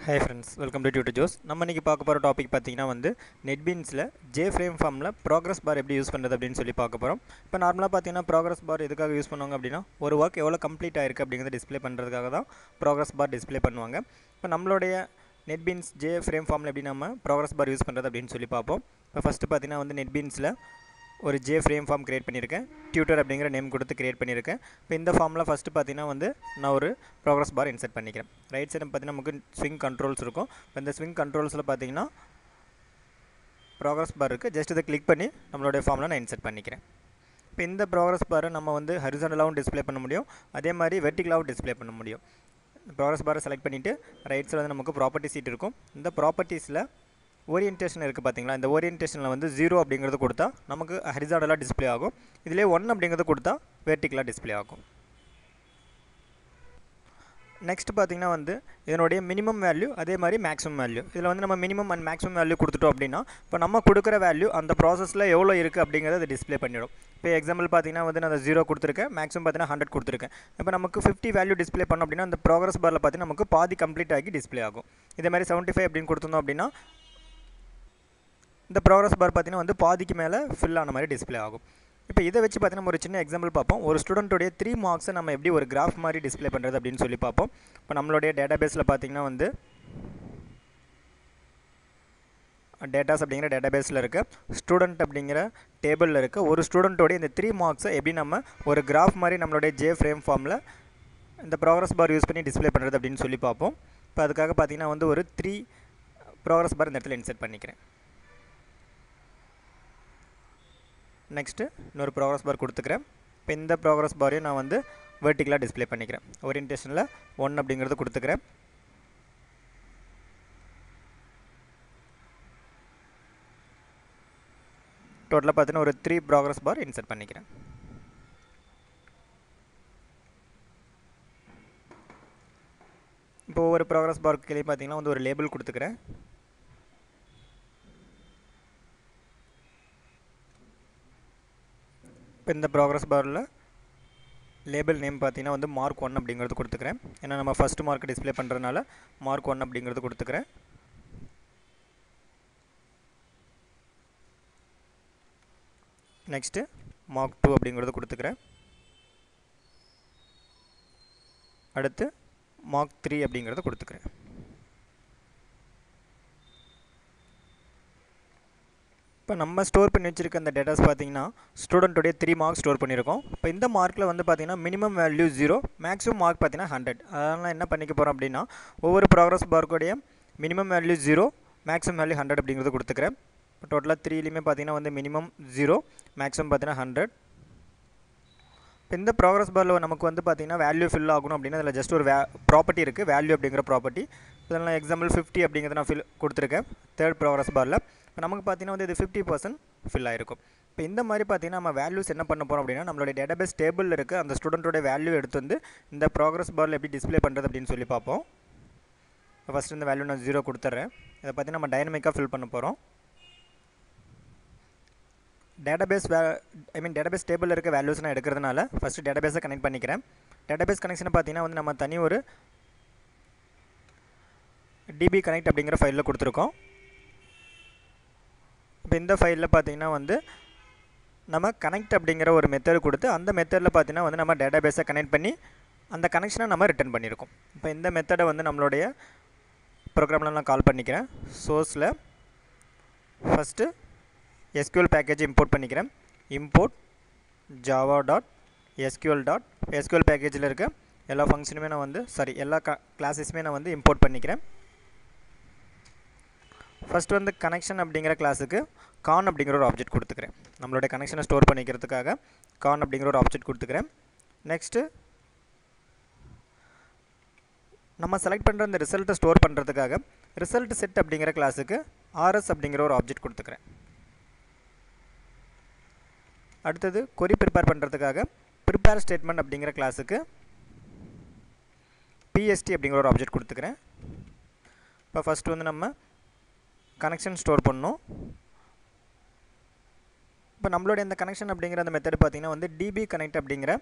Hi friends, welcome to Tutor Joes. நம்ம இன்னைக்கு பார்க்க போற டாபிக் பாத்தீங்கன்னா வந்து NetBeansல JFrame ஃபார்ம்ல progress bar எப்படி யூஸ் பண்றது அப்படினு சொல்லி பார்க்க போறோம். இப்போ நார்மலா பாத்தீங்கன்னா progress bar எதுக்காக யூஸ் பண்ணுவாங்க அப்படினா ஒரு வர்க் எவ்வளவு கம்ப்ளீட் ஆயிருக்கு அப்படிங்கறத டிஸ்ப்ளே பண்றதுக்காக தான் progress bar டிஸ்ப்ளே பண்ணுவாங்க. இப்போ நம்மளுடைய NetBeans JFrame ஃபார்ம்ல எப்படி நம்ம progress bar யூஸ் பண்றது அப்படினு சொல்லி பார்ப்போம். இப்போ ஃபர்ஸ்ட் பாத்தீங்கன்னா வந்து NetBeansல ஒரு JFrame ஃபார்ம் கிரியேட் பண்ணியிருக்கேன். tutor அப்படிங்கற நேம் கொடுத்து கிரியேட் பண்ணியிருக்கேன். இப்போ இந்த ஃபார்ம்ல ஃபர்ஸ்ட் பாத்தீங்கன்னா வந்து நான் ஒரு progress bar இன்சர்ட் பண்ணிக்கிறேன். ரைட் சைடு பாத்தீங்கன்னா நமக்கு ஸ்விங் கண்ட்ரோல்ஸ் இருக்கும். இப்போ இந்த ஸ்விங் கண்ட்ரோல்ஸ்ல பாத்தீங்கன்னா progress bar இருக்கு. ஜஸ்ட் இத கிளிக் பண்ணி நம்மளுடைய ஃபார்ம்ல நான் இன்சர்ட் பண்ணிக்கிறேன். இப்போ இந்த progress bar நம்ம வந்து ஹரிசாண்டலாவும் டிஸ்ப்ளே பண்ண முடியும். அதே மாதிரி வெர்டிகலாவும் டிஸ்ப்ளே பண்ண முடியும். progress bar செலக்ட் பண்ணிட்டு ரைட் சைடுல வந்து நமக்கு ப்ராப்பர்ட்டி ஷீட் இருக்கும். இந்த ப்ராப்பர்ட்டிஸ்ல ஓரியன்டேஷன் இருக்கு பாத்தீங்களா, இந்த ஓரியன்டேஷன்ல வந்து 0 அப்படிங்கறது கொடுத்தா நமக்கு ஹரிசாண்டலா டிஸ்ப்ளே ஆகும். இதிலே 1 அப்படிங்கறது கொடுத்தா வெர்டிகலா டிஸ்ப்ளே ஆகும். நெக்ஸ்ட் பாத்தீங்கன்னா வந்து இதனுடைய மினிமம் வேல்யூ அதே மாதிரி மேக்ஸிமம் வேல்யூ. இதுல வந்து நம்ம மினிமம் அண்ட் மேக்ஸிமம் வேல்யூ கொடுத்துட்டோம் அப்படினா இப்போ நம்ம கொடுக்கிற வேல்யூ அந்த processல எவ்வளவு இருக்கு அப்படிங்கறத அது டிஸ்ப்ளே பண்ணிடும். இப்போ எக்ஸாம்பிள் பாத்தீங்கன்னா வந்து நான் 0 கொடுத்திருக்கேன், மேக்ஸிமம் பாத்தீங்கன்னா 100 கொடுத்திருக்கேன். இப்போ நமக்கு 50 வேல்யூ டிஸ்ப்ளே பண்ணனும் அப்படினா அந்த progress barல பாத்தீங்கன்னா நமக்கு பாதி கம்ப்ளீட் ஆகி டிஸ்ப்ளே ஆகும். இதே மாதிரி 75 அப்படினு கொடுத்தோம் அப்படினா இந்த progress bar பாத்தீங்கன்னா வந்து பாதிக்கு மேல fill ஆன மாதிரி டிஸ்ப்ளே ஆகும். இப்போ இத வெச்சு பாத்தீங்கன்னா நம்ம ஒரு சின்ன எக்ஸாம்பிள் பாப்போம். ஒரு ஸ்டூடண்ட் உடைய 3 மார்க்ஸ் நம்ம எப்படி ஒரு கிராஃப் மாதிரி டிஸ்ப்ளே பண்றது அப்படினு சொல்லி பாப்போம். இப்போ நம்மளுடைய டேட்டாபேஸ்ல பாத்தீங்கன்னா வந்து டேட்டாஸ் அப்படிங்கற டேட்டாபேஸ்ல இருக்க ஸ்டூடண்ட் அப்படிங்கற டேபிள்ல இருக்க ஒரு ஸ்டூடண்ட் உடைய இந்த 3 மார்க்ஸ் எப்படி நம்ம ஒரு கிராஃப் மாதிரி நம்மளுடைய JFrame ஃபார்ம்ல இந்த progress bar யூஸ் பண்ணி டிஸ்ப்ளே பண்றது அப்படினு சொல்லி பாப்போம். இப்போ அதுக்காக பாத்தீங்கன்னா வந்து ஒரு 3 progress bar இந்த இடத்துல இன்சர்ட் பண்ணிக்கிறேன். நெக்ஸ்ட் இன்னொரு progress bar கொடுத்துக்கிறேன். இப்போ இந்த progress barஐ நான் வந்து வெர்டிகலா டிஸ்ப்ளே பண்ணிக்கிறேன். ஓரியன்டேஷன்ல 1 அப்படிங்கறது கொடுத்துக்கிறேன். டோட்டலா பார்த்தீங்கன்னா ஒரு 3 progress bar இன்சர்ட் பண்ணிக்கிறேன். இப்போ ஒரு progress bar கீழ பாத்தீங்கன்னா வந்து ஒரு லேபிள் கொடுத்துக்கிறேன். இப்போ இந்த progress barல லேபிள் நேம் பாத்தீங்கன்னா வந்து mark 1 அப்படிங்கறது கொடுத்துக்கிறேன். ஏன்னா நம்ம ஃபர்ஸ்ட் மார்க் டிஸ்ப்ளே பண்றதனால mark 1 அப்படிங்கறது கொடுத்துக்கிறேன். நெக்ஸ்ட் mark 2 அப்படிங்கறது கொடுத்துக்கிறேன். அடுத்து mark 3 அப்படிங்கறது கொடுத்துக்கிறேன். இப்போ நம்ம ஸ்டோர் பண்ணி வச்சிருக்க அந்த டேட்டாஸ் பாத்தீங்கன்னா ஸ்டூடண்ட் உடைய 3 மார்க்ஸ் ஸ்டோர் பண்ணிருக்கோம். இப்போ இந்த மார்க்ல வந்து பாத்தீங்கன்னா மினிமம் வேல்யூ 0, மேக்ஸிமம் மார்க் பாத்தீங்கன்னா 100. அதனால என்ன பண்ணிக்க போறோம் அப்படினா ஒவ்வொரு progress bar உடைய மினிமம் வேல்யூ 0, மேக்ஸிமம் வேல்யூ 100 அப்படிங்கறது கொடுத்துக்கிறேன். இப்போ டோட்டலா 3 லியுமே பாத்தீங்கன்னா வந்து மினிமம் 0, மேக்ஸிமம் பாத்தீங்கன்னா 100. இப்போ இந்த progress barல நமக்கு வந்து பாத்தீங்கன்னா வேல்யூ ஃபில் ஆகணும் அப்படினா அதுல ஜஸ்ட் ஒரு ப்ராப்பர்ட்டி இருக்கு, வேல்யூ அப்படிங்கற ப்ராப்பர்ட்டி. இதனால எக்ஸாம்பிள் 50 அப்படிங்கறத நான் ஃபில் கொடுத்திருக்கேன் தேர்ட் progress barல. இப்போ நமக்கு பாத்தீங்கன்னா வந்து இது 50% ஃபில் ஆயிருக்கும். இப்போ இந்த மாதிரி பாத்தீங்கன்னா நம்ம வேல்யூஸ் என்ன பண்ண போறோம் அப்படினா நம்மளுடைய டேட்டாபேஸ் டேபிள்ல இருக்க அந்த ஸ்டூடண்டோட வேல்யூ எடுத்து வந்து இந்த progress barல எப்படி டிஸ்ப்ளே பண்றது அப்படினு சொல்லி பாப்போம். ஃபர்ஸ்ட் இந்த வேல்யூ நான் 0 கொடுத்துறேன். இத பத்தி நம்ம டைனமிக்கா ஃபில் பண்ண போறோம். டேட்டாபேஸ் டேட்டாபேஸ் டேபிள்ல இருக்க வேல்யூஸ் நான் எடுக்கிறதுனால ஃபர்ஸ்ட் டேட்டாபேஸை கனெக்ட் பண்ணிக்கிறேன். டேட்டாபேஸ் கனெக்ஷன் பாத்தீங்கன்னா வந்து நம்ம தனி ஒரு db connect அப்படிங்கற ஃபைல்ல கொடுத்திருக்கோம். இப்போ இந்த ஃபைல்ல பாத்தீங்கன்னா வந்து நம்ம connect அப்படிங்கற ஒரு மெத்தட் கொடுத்து அந்த மெத்தட்ல பாத்தீங்கன்னா வந்து நம்ம டேட்டாபேஸை கனெக்ட் பண்ணி அந்த கனெக்ஷனை நம்ம ரிட்டர்ன் பண்ணிருக்கோம். இப்போ இந்த மெத்தட வந்து நம்மளுடைய புரோகிராம்ல நான் கால் பண்ணிக்கிறேன். சோர்ஸ்ல ஃபர்ஸ்ட் SQL பேக்கேஜ் இம்போர்ட் பண்ணிக்கிறேன். import java.sql பேக்கேஜ்ல இருக்க எல்லா ஃபங்க்ஷனுமே நான் வந்து எல்லா கிளாसेसமே நான் வந்து இம்போர்ட் பண்ணிக்கிறேன். ஃபர்ஸ்ட் வந்து கனெக்ஷன் அப்படிங்கற கிளாஸ்க்கு con அப்படிங்கற ஒரு ஆப்ஜெக்ட் கொடுத்துக்கிறேன். நம்மளுடைய கனெக்ஷனை ஸ்டோர் பண்ணிக்கிறதுக்காக con அப்படிங்கற ஒரு ஆப்ஜெக்ட் கொடுத்துக்கிறேன். நெக்ஸ்ட் நம்ம செலக்ட் பண்ற அந்த ரிசல்ட்டை ஸ்டோர் பண்றதுக்காக result set அப்படிங்கற கிளாஸ்க்கு rs அப்படிங்கற ஒரு ஆப்ஜெக்ட் கொடுத்துக்கிறேன். அடுத்து query prepare பண்றதுக்காக prepare statement அப்படிங்கற கிளாஸ்க்கு pst அப்படிங்கற ஒரு ஆப்ஜெக்ட் கொடுத்துக்கிறேன். இப்போ ஃபர்ஸ்ட் வந்து நம்ம கனெக்ஷன் ஸ்டோர் பண்ணனும். இப்போ நம்மளுடைய இந்த கனெக்ஷன் அப்படிங்கற அந்த மெத்தட் பாத்தீங்கன்னா வந்து db connect அப்படிங்கற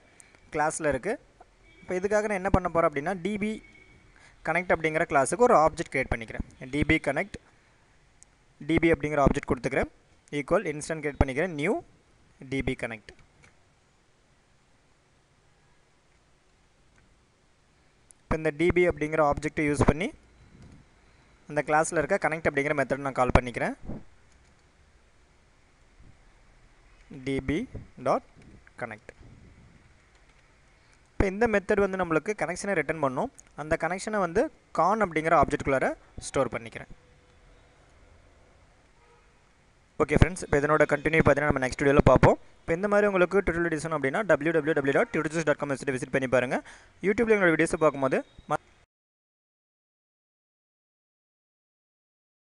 கிளாஸ்ல இருக்கு. இப்போ இதுக்காக நான் என்ன பண்ண போறேன் அப்படினா db கனெக்ட் அப்படிங்கிற கிளாஸுக்கு ஒரு ஆப்ஜெக்ட் க்ரியேட் பண்ணிக்கிறேன். டிபி கனெக்ட் டிபி அப்படிங்கிற ஆப்ஜெக்ட் கொடுத்துக்கிறேன். ஈக்குவல் இன்ஸ்டன்ட் க்ரியேட் பண்ணிக்கிறேன். New DB connect. இப்போ இந்த டிபி அப்படிங்கிற ஆப்ஜெக்டை யூஸ் பண்ணி அந்த கிளாஸில் இருக்க கனெக்ட் அப்படிங்கிற மெத்தட் நான் கால் பண்ணிக்கிறேன். DP dot connect. இப்போ இந்த மெத்தட் வந்து நம்மளுக்கு கனெக்ஷனை ரிட்டர்ன் பண்ணும். அந்த கனெக்ஷனை வந்து கான் அப்படிங்கிற ஆப்ஜெக்ட்குள்ளார ஸ்டோர் பண்ணிக்கிறேன். ஓகே ஃப்ரெண்ட்ஸ், இப்போ இதனோட கண்டினியூ பார்த்தீங்கன்னா நம்ம நெக்ஸ்ட் வீடியோவில் பார்ப்போம். இப்போ இந்த மாதிரி உங்களுக்கு டுட்டோரியல் டிசைன் அப்படின்னா www.tutorjuice.com விசிட் பண்ணி பாருங்கள். யூடியூப்ல எங்களோட வீடியோஸை பார்க்கும்போது